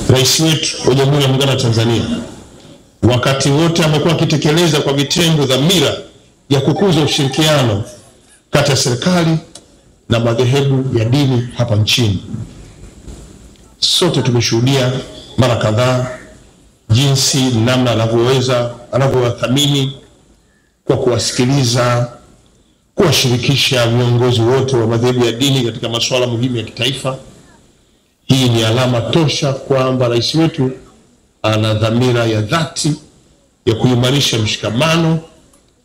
Rais wetu wa Jamhuri ya Muungano wa Tanzania wakati wote amekuwa akitekeleza kwa vitendo dhamira ya kukuza ushirikiano kati ya serikali na madhehebu ya dini hapa nchini. Sote tumeshuhudia mara kadhaa jinsi namna anavyowathamini kwa kuwasikiliza, kuwashirikisha viongozi wote wa madhehebu ya dini katika masuala muhimu ya kitaifa. Hii ni alama tosha kwamba rais wetu ana dhamira ya dhati ya kuimarisha mshikamano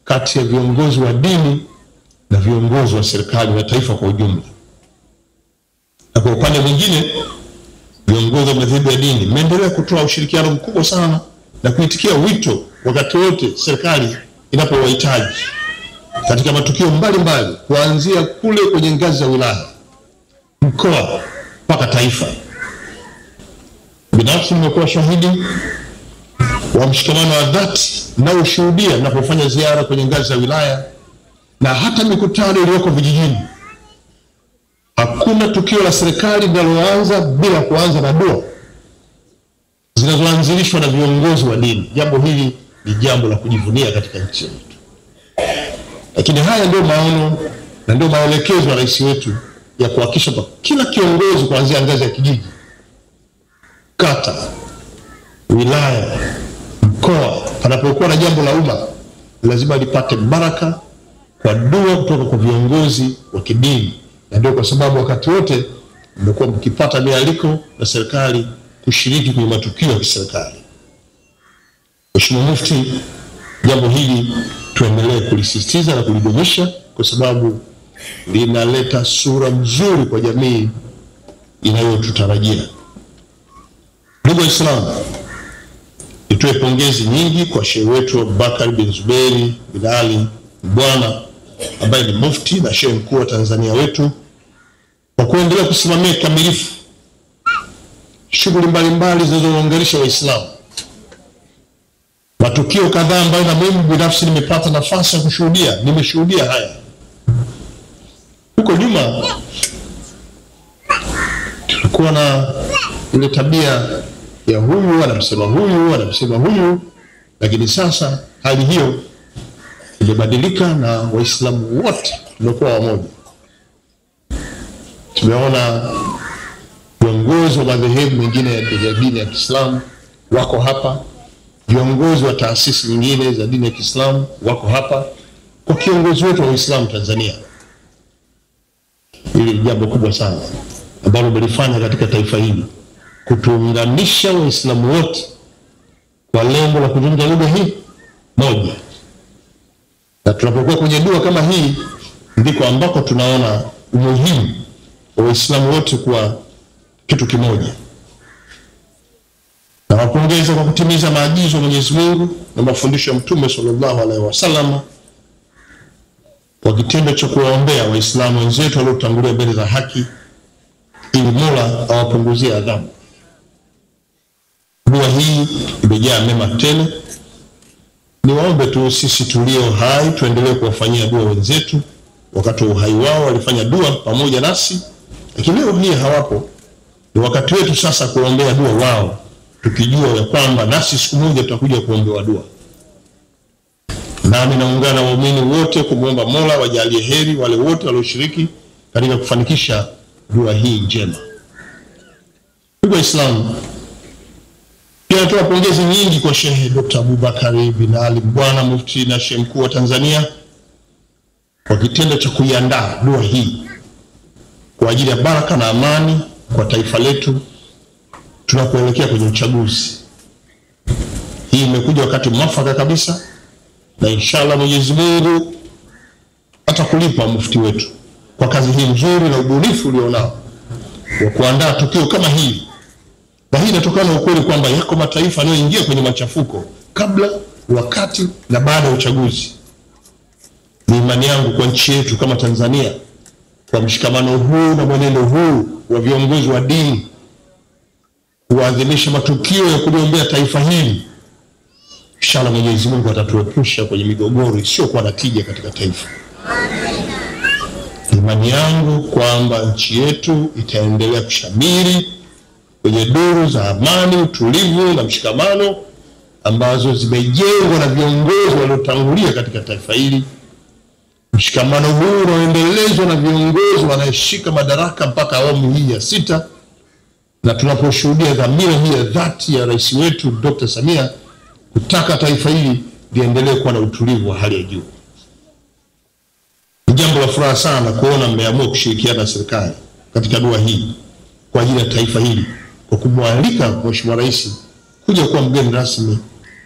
kati ya viongozi wa dini na viongozi wa serikali na taifa kwa ujumla. Na kwa upande mwingine, viongozi wa madhehebu ya dini wameendelea kutoa ushirikiano mkubwa sana na kuitikia wito wakati wote serikali inapowahitaji katika matukio mbalimbali, kuanzia kule kwenye ngazi za wilaya, mkoa mpaka taifa. Binafsi nimekuwa shahidi wa mshikamano wa dhati na ushuhudia ninapofanya ziara kwenye ngazi za wilaya na hata mikutano iliyoko vijijini. Hakuna tukio la serikali linaloanza bila kuanza na dua zinazoanzilishwa na viongozi wa dini. Jambo hili ni jambo la kujivunia katika nchi yetu. Lakini haya ndio maono na ndio maelekezo ya rais wetu ya kuhakikisha kila kiongozi kuanzia ngazi ya kijiji, kata, wilaya, mkoa, panapokuwa na jambo la umma lazima lipate baraka kwa dua kutoka kwa viongozi wa kidini. Na ndio kwa sababu wakati wote mmekuwa mkipata mialiko na serikali kushiriki kwenye matukio ya kiserikali. Mheshimiwa Mufti, jambo hili tuendelee kulisisitiza na kulidumisha kwa sababu linaleta sura nzuri kwa jamii inayotutarajia. Ndugu Waislamu, nitoe pongezi nyingi kwa Sheikh wetu Abubakar bin Zuberi bin Ali Mbwana ambaye ni mufti na sheikh mkuu wa Tanzania wetu kwa kuendelea kusimamia kikamilifu shughuli mbalimbali zinazounganisha Waislamu. Matukio kadhaa ambayo na mimi binafsi nimepata nafasi ya kushuhudia, nimeshuhudia haya. Huko nyuma tulikuwa na ile tabia ya huyu anamsema huyu, lakini sasa hali hiyo imebadilika na Waislamu wote tumekuwa wamoja. Tumeona viongozi wa madhehebu mengine ya dini ya Kiislamu wako hapa, viongozi wa taasisi nyingine za dini ya Kiislamu wako hapa kwa kiongozi wetu wa Uislamu Tanzania. Hili ni jambo kubwa sana ambalo mlifanya katika taifa hili, kutuunganisha Waislamu wote kwa lengo la kuzungumza lugha hii moja. Na tunapokuwa kwenye dua kama hii ndiko ambako tunaona umuhimu wa Waislamu wote kuwa kitu kimoja. Na wapongeza kwa kutimiza maagizo ya Mwenyezi Mungu na mafundisho ya Mtume sallallahu alaihi wasallam kwa kitendo cha kuwaombea Waislamu wenzetu waliotangulia mbele za haki ili Mola awapunguzie adhabu. Dua hii imejaa mema tele. Niwaombe tu sisi tulio hai tuendelee kuwafanyia dua wenzetu. Wakati wa uhai wao walifanya dua pamoja nasi, lakini leo hii hawapo. Ni wakati wetu sasa kuombea dua wao, tukijua ya kwamba nasi siku moja tutakuja kuombewa dua. Nami naungana na waumini wote kumwomba Mola wajalie heri wale wote walioshiriki katika kufanikisha dua hii njema. Ndugu Waislamu, pia natoa pongezi nyingi kwa Sheikh Dr. Abubakar bin Ali Mbwana, mufti na sheikh mkuu wa Tanzania, kwa kitendo cha kuiandaa dua hii kwa ajili ya baraka na amani kwa taifa letu tunapoelekea kwenye uchaguzi. Hii imekuja wakati mwafaka kabisa, na inshallah Mwenyezi Mungu atakulipa mufti wetu kwa kazi hii nzuri na ubunifu ulionao wa kuandaa tukio kama hili. Na hii inatokana na ukweli kwamba yako mataifa yanayoingia kwenye machafuko kabla, wakati na baada ya uchaguzi. Ni imani yangu kwa nchi yetu kama Tanzania, kwa mshikamano huu na mwenendo huu wa viongozi wa dini kuadhimisha matukio ya kuliombea taifa hili, inshallah Mwenyezi Mungu atatuepusha kwenye migogoro isiyokuwa na tija katika taifa. Imani yangu kwamba nchi yetu itaendelea kushamiri kwenye duru za amani, utulivu na mshikamano ambazo zimejengwa na viongozi waliotangulia katika taifa hili. Mshikamano huu unaendelezwa na viongozi wanaoshika madaraka mpaka awamu hii ya 6, na tunaposhuhudia dhamira hii ya dhati ya rais wetu Dr. Samia kutaka taifa hili liendelee kuwa na utulivu wa hali ya juu. Ni jambo la furaha sana kuona mmeamua kushirikiana na serikali katika dua hii kwa ajili ya taifa hili, kwa kumwalika Mheshimiwa Rais kuja kuwa mgeni rasmi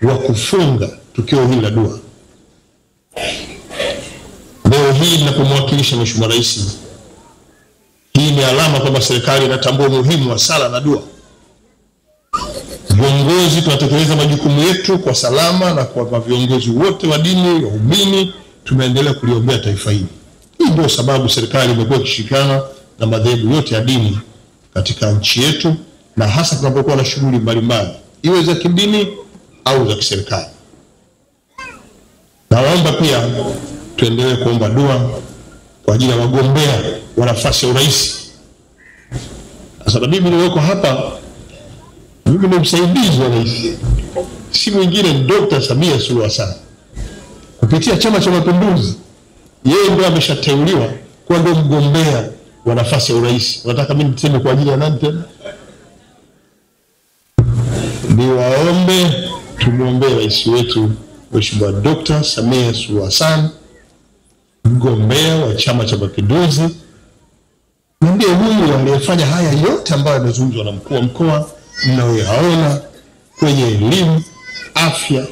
wa kufunga tukio hili la dua. Leo hii ninapomwakilisha Mheshimiwa Rais, hii ni alama kwamba serikali inatambua umuhimu wa sala na dua. Viongozi tunatekeleza majukumu yetu kwa salama, na kwa viongozi wote wa dini, waumini, tumeendelea kuliombea taifa hili. Hii ndio sababu serikali imekuwa ikishirikiana na madhehebu yote ya dini katika nchi yetu, na hasa tunapokuwa na shughuli mbalimbali, iwe za kidini au za kiserikali. Naomba pia tuendelee kuomba dua kwa ajili ya wagombea wa nafasi ya urais. Sasa mimi nilioko hapa, mimi ni msaidizi wa rais, si mwingine ni Dr. Samia Suluhu Hassan. Kupitia Chama cha Mapinduzi, yeye ndio ameshateuliwa kuwa ndio mgombea wa nafasi ya urais. Nataka mimi niseme kwa ajili ya nani tena? Niwaombe tumuombee rais wetu Mheshimiwa Dr. Samia Suluhu Hassan, mgombea wa Chama cha Mapinduzi, na ndiye huyu aliyefanya haya yote ambayo yamezungumzwa na mkuu wa mkoa mnayoyaona kwenye elimu, afya,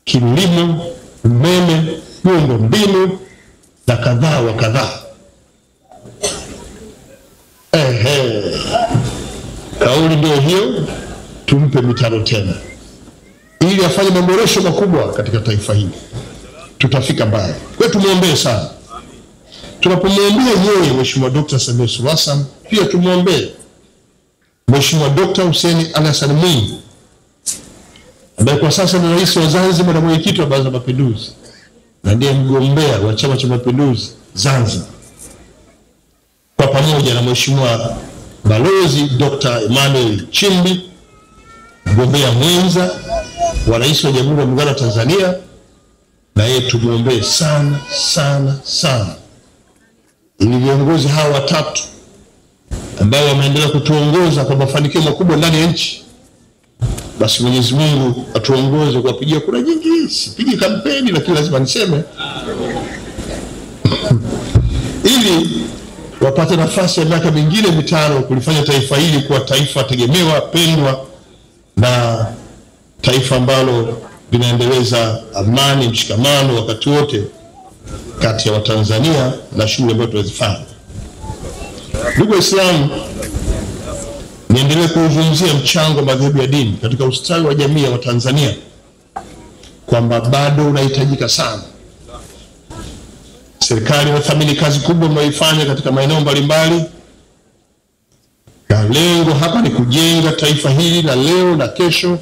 kilimo, umeme, miundombinu na kadhaa wa kadhaa. Kauli ndio hiyo, tumpe mitano tena ili afanye maboresho makubwa katika taifa hili. Tutafika mbali. Kwa tumuombee sana. Tunapomwombea yeye Mheshimiwa Dr. Samia Suluhu Hassan, pia tumuombee Mheshimiwa Dr. Hussein Ali Hassan Mwinyi, ambaye kwa sasa ni rais wa Zanzibar na mwenyekiti wa Baraza la Mapinduzi, na ndiye mgombea wa Chama cha Mapinduzi Zanzibar, kwa pamoja na Mheshimiwa Balozi Dr. Emmanuel Nchimbi, mgombea mwenza wa rais wa Jamhuri ya Muungano wa Tanzania, na yeye tumuombee sana sana sana, ili viongozi hawa watatu ambao wameendelea kutuongoza kwa mafanikio makubwa ndani ya nchi, basi Mwenyezi Mungu atuongoze kwa kupigia kura nyingi. Sipigi kampeni, lakini lazima niseme ili wapate nafasi ya miaka mingine mitano kulifanya taifa hili kuwa taifa tegemewa, pendwa, na taifa ambalo linaendeleza amani, mshikamano wakati wote kati ya Watanzania na shughuli ambazo tunazifanya. Ndugu Waislamu, niendelee kuzungumzia mchango wa madhehebu ya dini katika ustawi wa jamii ya Watanzania, kwamba bado unahitajika sana. Serikali inathamini kazi kubwa mnayoifanya katika maeneo mbalimbali, na lengo hapa ni kujenga taifa hili la leo na kesho,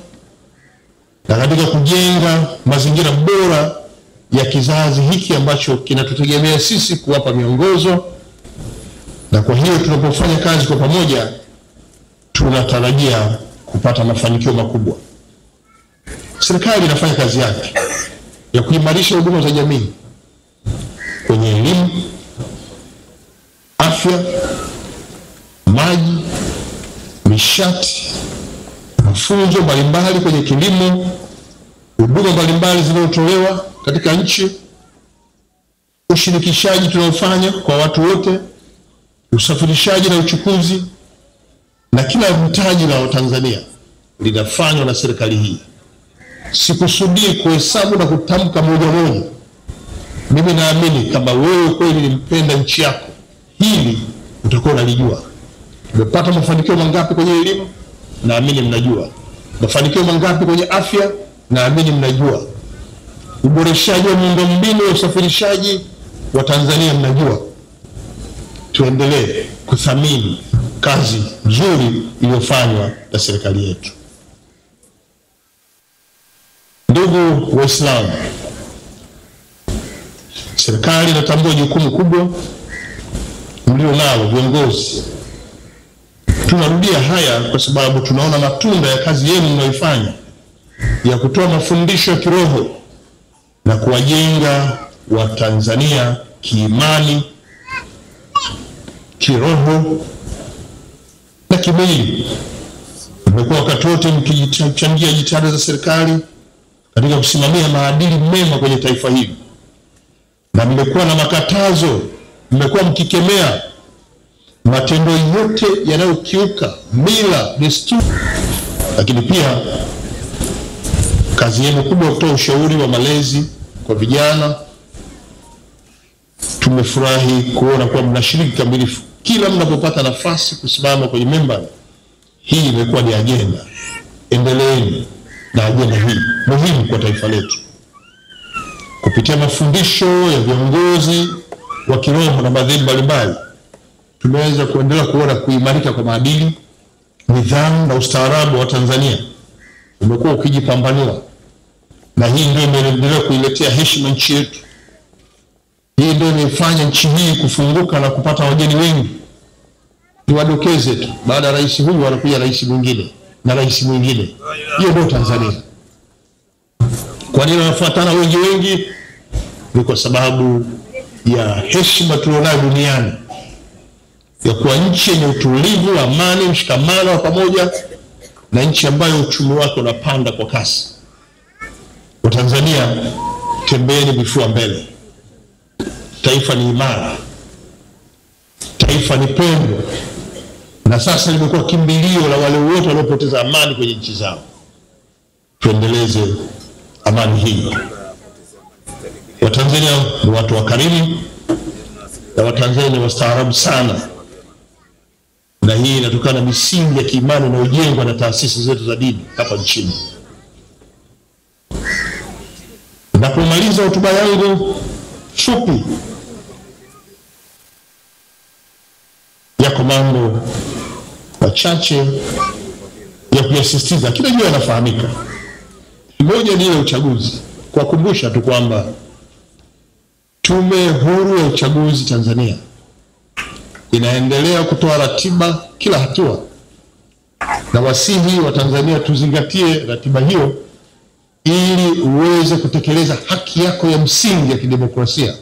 na katika kujenga mazingira bora ya kizazi hiki ambacho kinatutegemea sisi kuwapa miongozo. Na kwa hiyo tunapofanya kazi kwa pamoja, tunatarajia kupata mafanikio makubwa. Serikali inafanya kazi yake ya kuimarisha huduma za jamii kwenye elimu, afya, maji, nishati, mafunzo mbalimbali kwenye kilimo, huduma mbalimbali zinazotolewa katika nchi, ushirikishaji tunaofanya kwa watu wote, usafirishaji na uchukuzi, na kila hitaji la Watanzania linafanywa na serikali hii. Sikusudii kuhesabu na kutamka moja moja. Mimi naamini kama wewe kweli ni mpenda nchi yako, hili utakuwa unalijua. Umepata mafanikio mangapi kwenye elimu? Naamini mnajua. Mafanikio mangapi kwenye afya? Naamini mnajua. Uboreshaji wa miundombinu ya usafirishaji wa Tanzania mnajua. Tuendelee kuthamini kazi nzuri iliyofanywa na serikali yetu. Ndugu Waislamu, serikali inatambua jukumu kubwa mlio nalo viongozi Tunarudia haya kwa sababu tunaona matunda ya kazi yenu mnayoifanya ya kutoa mafundisho ya kiroho na kuwajenga Watanzania kiimani, kiroho na kimwili. Mmekuwa wakati wote mkichangia jitihada za serikali katika kusimamia maadili mema kwenye taifa hili, na mmekuwa na makatazo, mmekuwa mkikemea matendo yote yanayokiuka mila, desturi. Lakini pia kazi yenu kubwa kutoa ushauri wa malezi kwa vijana. Tumefurahi kuona kuwa mnashiriki kamilifu kila mnapopata nafasi kusimama kwenye membari. Hii imekuwa ni agenda. Endeleeni na agenda hii muhimu kwa taifa letu. Kupitia mafundisho ya viongozi wa kiroho na madhehebu mbalimbali, tumeweza kuendelea kuona kuimarika kwa maadili, nidhamu na ustaarabu wa Tanzania umekuwa ukijipambanua, na hii ndio imeendelea kuiletea heshima nchi yetu. Hii ndio imefanya nchi hii kufunguka na kupata wageni wengi. Niwadokeze tu, baada ya rais huyu anakuja rais mwingine na rais mwingine. Hiyo ndio Tanzania. Kwa nini wanafuatana wengi? Ni kwa sababu ya heshima tulionayo duniani ya kuwa nchi yenye utulivu, amani, mshikamano wa pamoja, na nchi ambayo uchumi wake unapanda kwa kasi. Watanzania, tembeeni vifua mbele. Taifa ni imara, taifa ni pendwa, na sasa limekuwa kimbilio la wale wote waliopoteza amani kwenye nchi zao. Tuendeleze amani hii. Watanzania ni watu wakarimu, na Watanzania ni wastaarabu sana, na hii inatokana na misingi ya kiimani inayojengwa na taasisi zetu za dini hapa nchini. Napomaliza hotuba yangu fupi, yako mambo machache ya kuyasisitiza. Kila jua yanafahamika. Moja ni ile uchaguzi. Kwa kukumbusha tu kwamba Tume Huru ya Uchaguzi Tanzania inaendelea kutoa ratiba kila hatua, na wasihi wa Tanzania tuzingatie ratiba hiyo ili uweze kutekeleza haki yako ya msingi ya kidemokrasia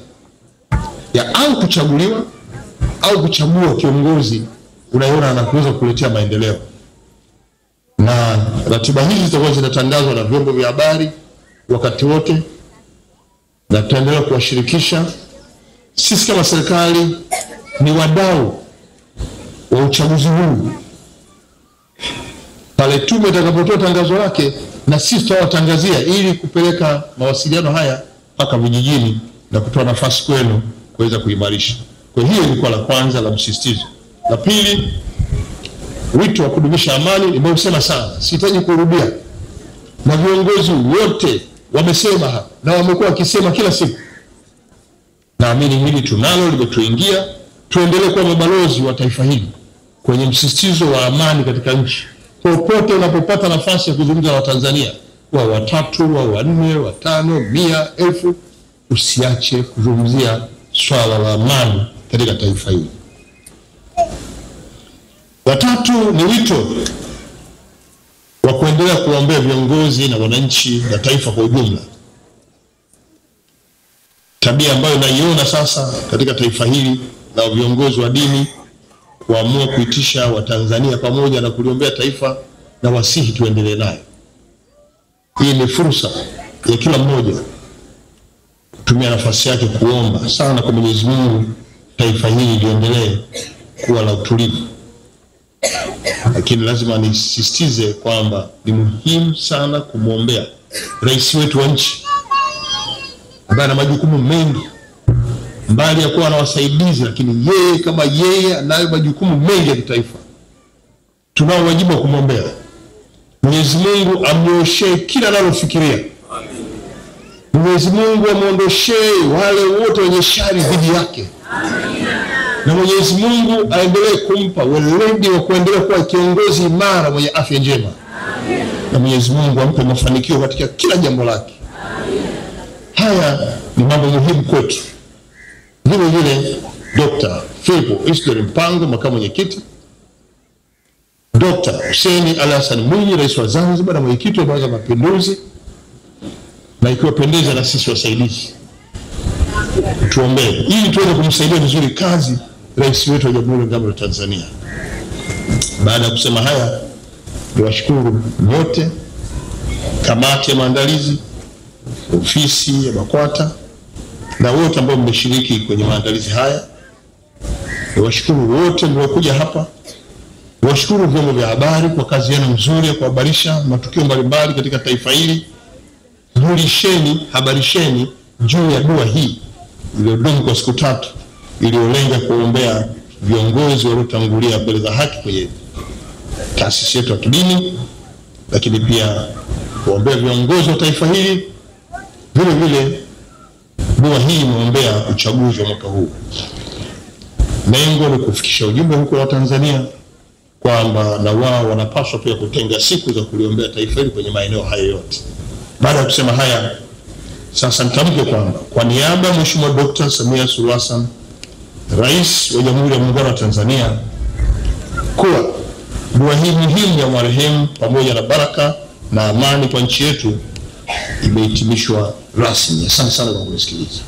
ya au kuchaguliwa au kuchagua kiongozi unaona anaweza kuletea maendeleo. Na ratiba hizi zitakuwa zinatangazwa na vyombo vya habari wakati wote, na tutaendelea kuwashirikisha. Sisi kama serikali ni wadau wa uchaguzi huu. Pale tume itakapotoa tangazo lake, na sisi tutawatangazia ili kupeleka mawasiliano haya mpaka vijijini na kutoa nafasi kwenu kuweza kuimarisha. Kwa hiyo ilikuwa la kwanza la msisitizo. La pili, wito wa kudumisha amani. Nimeusema sana, sihitaji kurudia, na viongozi wote wamesema hapa na wamekuwa wakisema kila siku. Naamini hili tunalo, limetuingia. Tuendelee kuwa mabalozi wa taifa hili kwenye msisitizo wa amani katika nchi. Popote unapopata nafasi ya kuzungumza na Watanzania, wa watatu, wa wanne, watano, 100, 1000, usiache kuzungumzia swala la amani katika taifa hili. La tatu ni wito wa kuendelea kuombea viongozi na wananchi na taifa kwa ujumla. Tabia ambayo naiona sasa katika taifa hili na viongozi wa dini kuamua kuitisha Watanzania pamoja na kuliombea taifa, na wasihi tuendelee nayo. Hii ni fursa ya kila mmoja kutumia nafasi yake kuomba sana kwa Mwenyezi Mungu taifa hili liendelee kuwa la utulivu. Lakini lazima nisisitize kwamba ni muhimu sana kumwombea rais wetu wa nchi ambaye ana majukumu mengi, mbali ya kuwa na wasaidizi, lakini yeye kama yeye anayo majukumu mengi ya kitaifa. Tunao wajibu wa kumwombea. Mwenyezi Mungu amnyoshee kila analofikiria. Mwenyezi Mungu amuondoshee wale wote wenye shari dhidi yake. Na Mwenyezi Mungu aendelee kumpa weledi wa kuendelea kuwa kiongozi imara mwenye afya njema. Na Mwenyezi Mungu ampe mafanikio katika kila jambo lake. Haya ni mambo muhimu kwetu. Vile vile Dr. Philip Isdor Mpango, makamu mwenyekiti, Dr. Hussein Ali Hassan Mwinyi, rais wa Zanzibar na mwenyekiti wa Baraza la Mapinduzi, na ikiwapendeza na sisi wasaidizi tuombee ili tuweze kumsaidia vizuri kazi rais wetu wa Jamhuri ya Muungano wa Tanzania. Baada ya kusema haya, niwashukuru wote, kamati ya maandalizi, ofisi ya BAKWATA na wote ambao mmeshiriki kwenye maandalizi haya. Niwashukuru wote mliokuja hapa. Niwashukuru vyombo vya habari kwa kazi yenu nzuri ya kuhabarisha matukio mbalimbali katika taifa hili. Habarisheni juu ya dua hii iliyodumu kwa siku 3 iliyolenga kuombea viongozi waliotangulia mbele za haki kwenye taasisi yetu ya kidini, lakini pia kuombea viongozi wa taifa hili. Vile vile dua hii imeombea uchaguzi wa mwaka huu. Lengo ni kufikisha ujumbe huko wa Tanzania kwamba na wao wanapaswa pia kutenga siku za kuliombea taifa hili kwenye maeneo hayo yote. Baada ya kusema haya, sasa nitamke kwamba kwa niaba ya Mheshimiwa Dr. Samia Suluhu Hassan, Rais wa Jamhuri ya Muungano wa Tanzania, kuwa dua hii muhimu ya marehemu pamoja na baraka na amani kwa nchi yetu imehitimishwa rasmi. Asante sana kwa kunisikiliza.